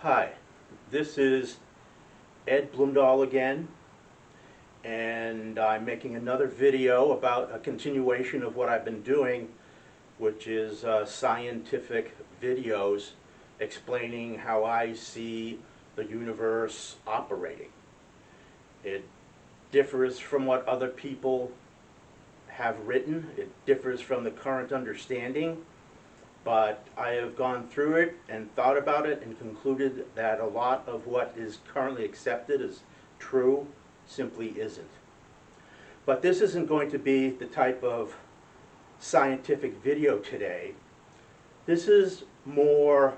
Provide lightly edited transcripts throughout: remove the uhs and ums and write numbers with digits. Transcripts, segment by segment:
Hi, this is Ed Blumdahl again, and I'm making another video about a continuation of what I've been doing, which is scientific videos explaining how I see the universe operating. It differs from what other people have written. It differs from the current understanding. But I have gone through it and thought about it and concluded that a lot of what is currently accepted as true simply isn't. But this isn't going to be the type of scientific video today. This is more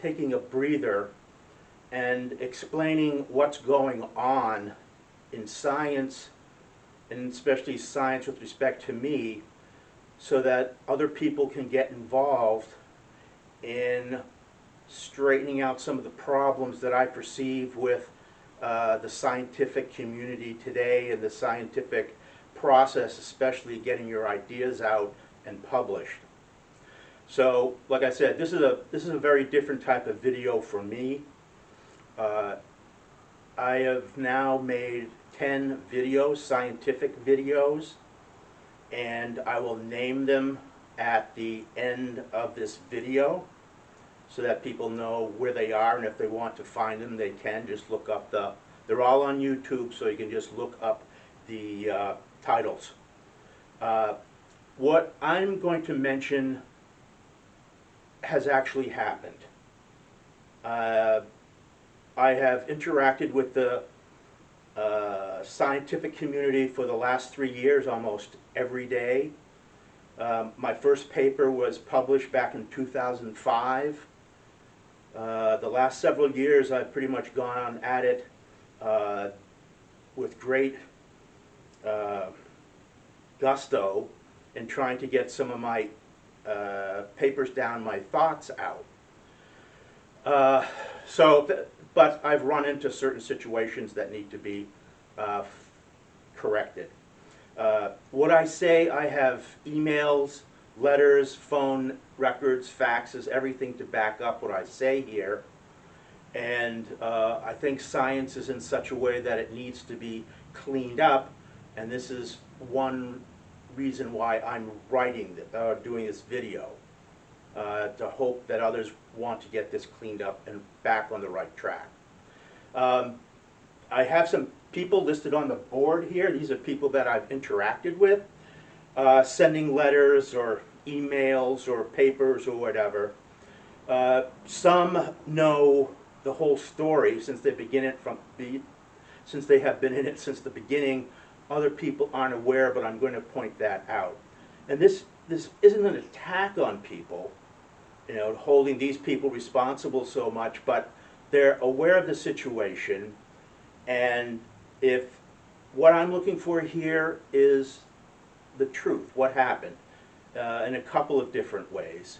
taking a breather and explaining what's going on in science, and especially science with respect to me, so that other people can get involved in straightening out some of the problems that I perceive with the scientific community today and the scientific process, especially getting your ideas out and published. So, like I said, this is a very different type of video for me. I have now made 10 videos, scientific videos, and I will name them at the end of this video so that people know where they are, and if they want to find them, they can just look up they're all on YouTube, so you can just look up the titles. What I'm going to mention has actually happened. I have interacted with the scientific community for the last 3 years almost every day. My first paper was published back in 2005. The last several years I've pretty much gone at it with great gusto in trying to get some of my papers down, my thoughts out. But I've run into certain situations that need to be corrected. What I say, I have emails, letters, phone records, faxes, everything to back up what I say here. And I think science is in such a way that it needs to be cleaned up, and this is one reason why I'm doing this video, to hope that others want to get this cleaned up and back on the right track. I have some people listed on the board here. These are people that I've interacted with, sending letters or emails or papers or whatever. Some know the whole story since they since they have been in it since the beginning. Other people aren't aware, but I'm going to point that out. And this isn't an attack on people, you know, holding these people responsible so much, but they're aware of the situation. And if what I'm looking for here is the truth, what happened, in a couple of different ways.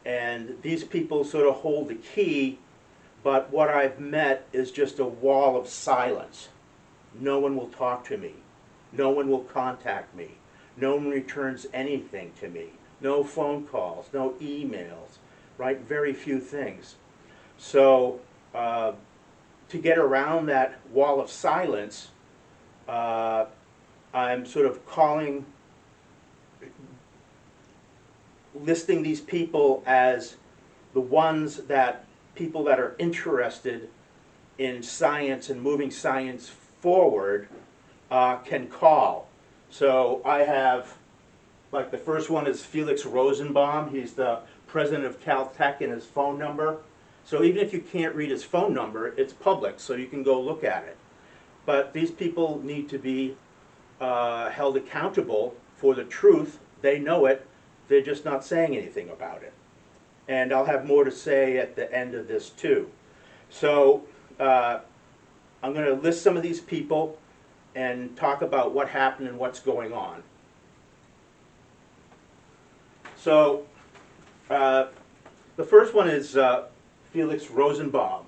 And these people sort of hold the key, but what I've met is just a wall of silence. No one will talk to me. No one will contact me. No one returns anything to me. No phone calls, no emails, right? Very few things. So to get around that wall of silence, I'm sort of listing these people as the ones that people that are interested in science and moving science forward can call. So I have, like, the first one is Felix Rosenbaum. He's the president of Caltech, and his phone number. So even if you can't read his phone number, it's public, so you can go look at it. But these people need to be held accountable for the truth. They know it. They're just not saying anything about it. And I'll have more to say at the end of this too. So I'm going to list some of these people and talk about what happened and what's going on. So the first one is Felix Rosenbaum,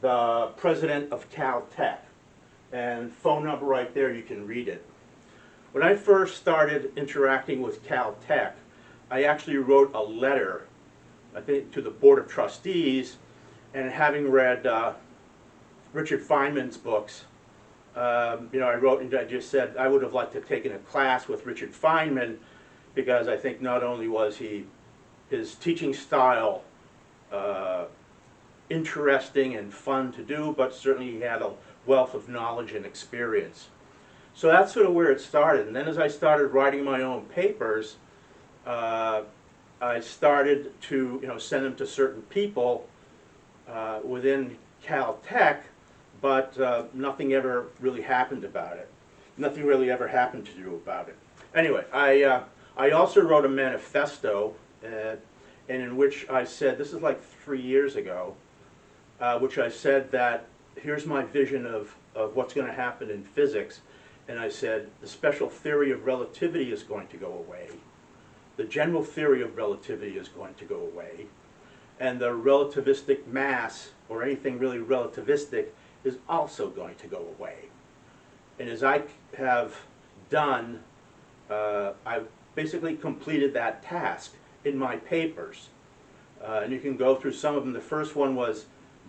the president of Caltech. And phone number right there, you can read it. When I first started interacting with Caltech, I actually wrote a letter, I think, to the Board of Trustees, and having read Richard Feynman's books, I wrote and I just said I would have liked to have taken a class with Richard Feynman, because I think not only was his teaching style interesting and fun to do, but certainly he had a wealth of knowledge and experience. So that's sort of where it started. And then as I started writing my own papers, I started to send them to certain people within Caltech, but nothing ever really happened about it. Nothing really ever happened to do about it. Anyway, I also wrote a manifesto, and in which I said, this is like 3 years ago, which I said that here's my vision of what's going to happen in physics. And I said, the special theory of relativity is going to go away. The general theory of relativity is going to go away. And the relativistic mass, or anything really relativistic, is also going to go away. And as I have done, I've basically completed that task in my papers. And you can go through some of them. The first one was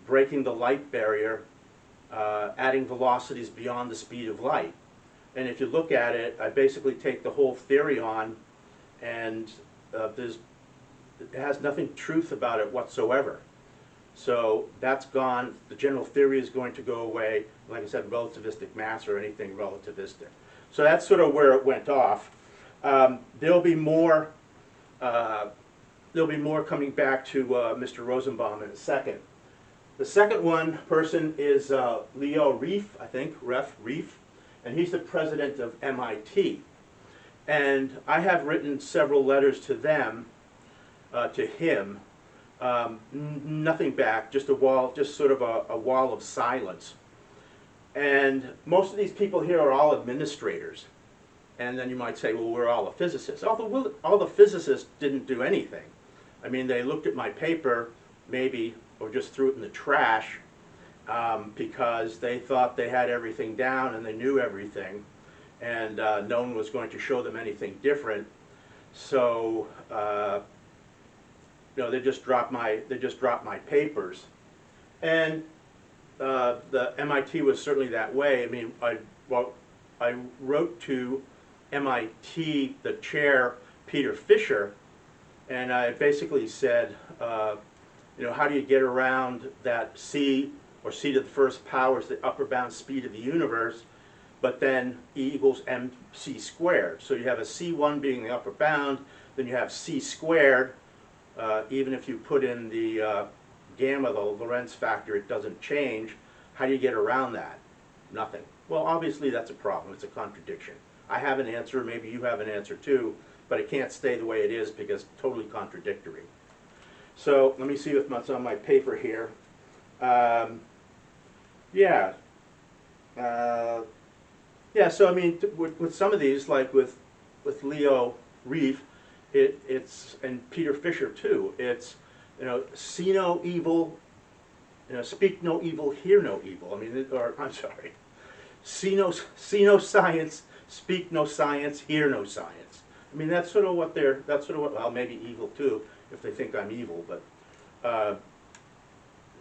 breaking the light barrier, adding velocities beyond the speed of light. And if you look at it, I basically take the whole theory on, and it has nothing truth about it whatsoever. So that's gone. The general theory is going to go away. Like I said, relativistic mass or anything relativistic. So that's sort of where it went off. There'll be more. There'll be more coming back to Mr. Rosenbaum in a second. The second person is Leo Reef, I think, Reef, and he's the president of MIT. And I have written several letters to them, to him. Nothing back, just a wall, just sort of a wall of silence. And most of these people here are all administrators. And then you might say, well, we're all the physicists. All the physicists didn't do anything. I mean, they looked at my paper, maybe, or just threw it in the trash, because they thought they had everything down and they knew everything, and no one was going to show them anything different. So they just dropped my papers, and the MIT was certainly that way. I mean, I wrote to MIT, the chair, Peter Fisher, and I basically said, how do you get around that c, or c to the first power, is the upper bound speed of the universe, but then E equals mc squared. So you have a c1 being the upper bound, then you have c squared. Even if you put in the gamma, the Lorentz factor, it doesn't change. How do you get around that? Nothing. Well, obviously that's a problem. It's a contradiction. I have an answer, maybe you have an answer too, but it can't stay the way it is because it's totally contradictory. So let me see what's on my paper here. So I mean, with some of these, like with Leo Reef, it's, and Peter Fisher too, it's, see no evil, speak no evil, hear no evil. I mean, or I'm sorry, see no science, speak no science, hear no science. I mean, that's sort of what well, maybe evil too, if they think I'm evil, but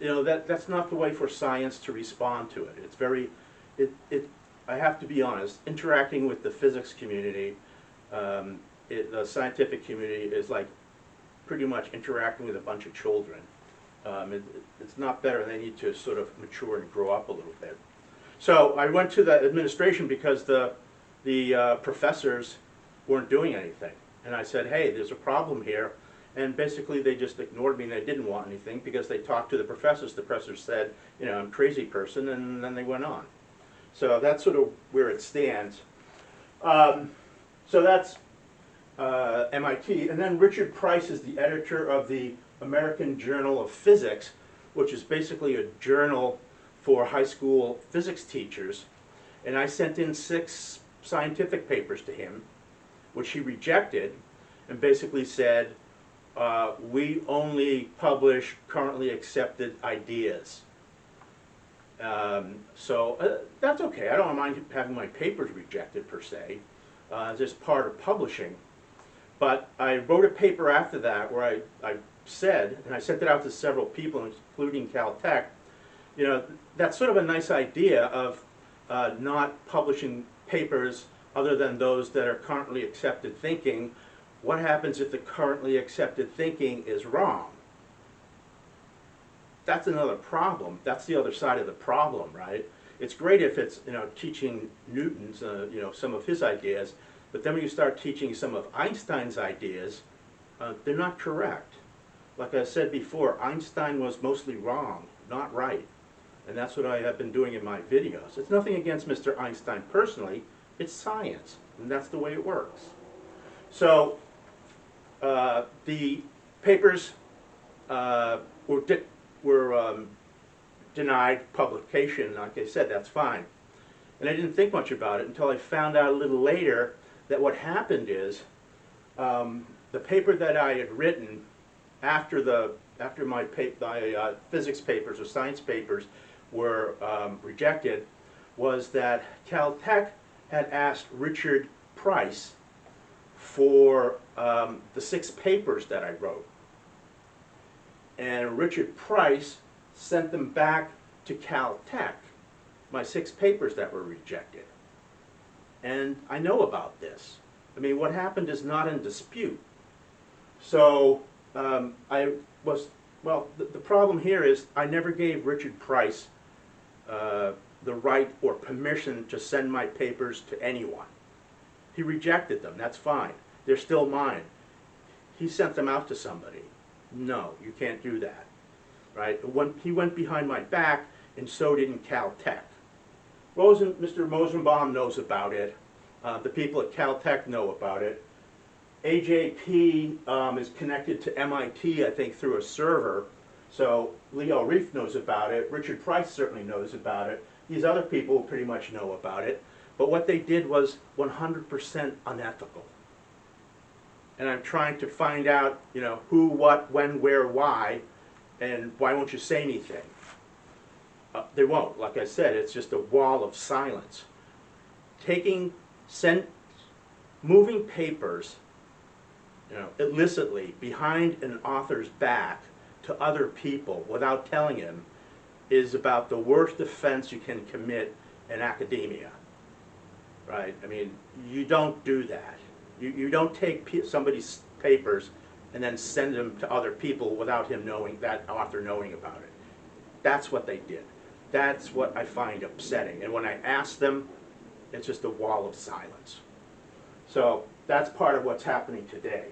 that's not the way for science to respond to it. It's very, I have to be honest, interacting with the physics community, the scientific community is like pretty much interacting with a bunch of children. It's not better. They need to sort of mature and grow up a little bit. So I went to the administration because the professors weren't doing anything. And I said, hey, there's a problem here. And basically they just ignored me, and they didn't want anything because they talked to the professors. The professors said, I'm a crazy person, and then they went on. So that's sort of where it stands. So that's MIT. And then Richard Price is the editor of the American Journal of Physics, which is basically a journal for high school physics teachers. And I sent in 6 scientific papers to him, which he rejected, and basically said, we only publish currently accepted ideas. So that's okay. I don't mind having my papers rejected per se. It's just part of publishing. But I wrote a paper after that where I said, and I sent it out to several people, including Caltech, you know, that's sort of a nice idea of not publishing papers other than those that are currently accepted thinking. What happens if the currently accepted thinking is wrong? That's another problem. That's the other side of the problem, right? It's great if it's, you know, teaching Newton's, you know, some of his ideas, but then when you start teaching some of Einstein's ideas, they're not correct. Like I said before, Einstein was mostly wrong, not right. And that's what I have been doing in my videos. It's nothing against Mr. Einstein personally, it's science, and that's the way it works. So, the papers were denied publication. Like I said, that's fine. And I didn't think much about it until I found out a little later that what happened is the paper that I had written after my physics papers or science papers were rejected was that Caltech had asked Richard Price for the 6 papers that I wrote. And Richard Price sent them back to Caltech, my 6 papers that were rejected. And I know about this. I mean, what happened is not in dispute. So the problem here is I never gave Richard Price the right or permission to send my papers to anyone. He rejected them, that's fine. They're still mine. He sent them out to somebody. No, you can't do that, right? He went behind my back, and so didn't Caltech. Mr. Rosenbaum knows about it. The people at Caltech know about it. AJP is connected to MIT, I think, through a server. So Leo Reef knows about it. Richard Price certainly knows about it. These other people pretty much know about it. But what they did was 100% unethical. And I'm trying to find out, you know, who, what, when, where, why, and why won't you say anything? They won't. Like I said, it's just a wall of silence. Moving papers, you know, illicitly behind an author's back to other people without telling him is about the worst offense you can commit in academia, right? I mean, you don't do that. You don't take somebody's papers and then send them to other people without him knowing, that author knowing about it. That's what they did. That's what I find upsetting. And when I ask them, it's just a wall of silence. So that's part of what's happening today.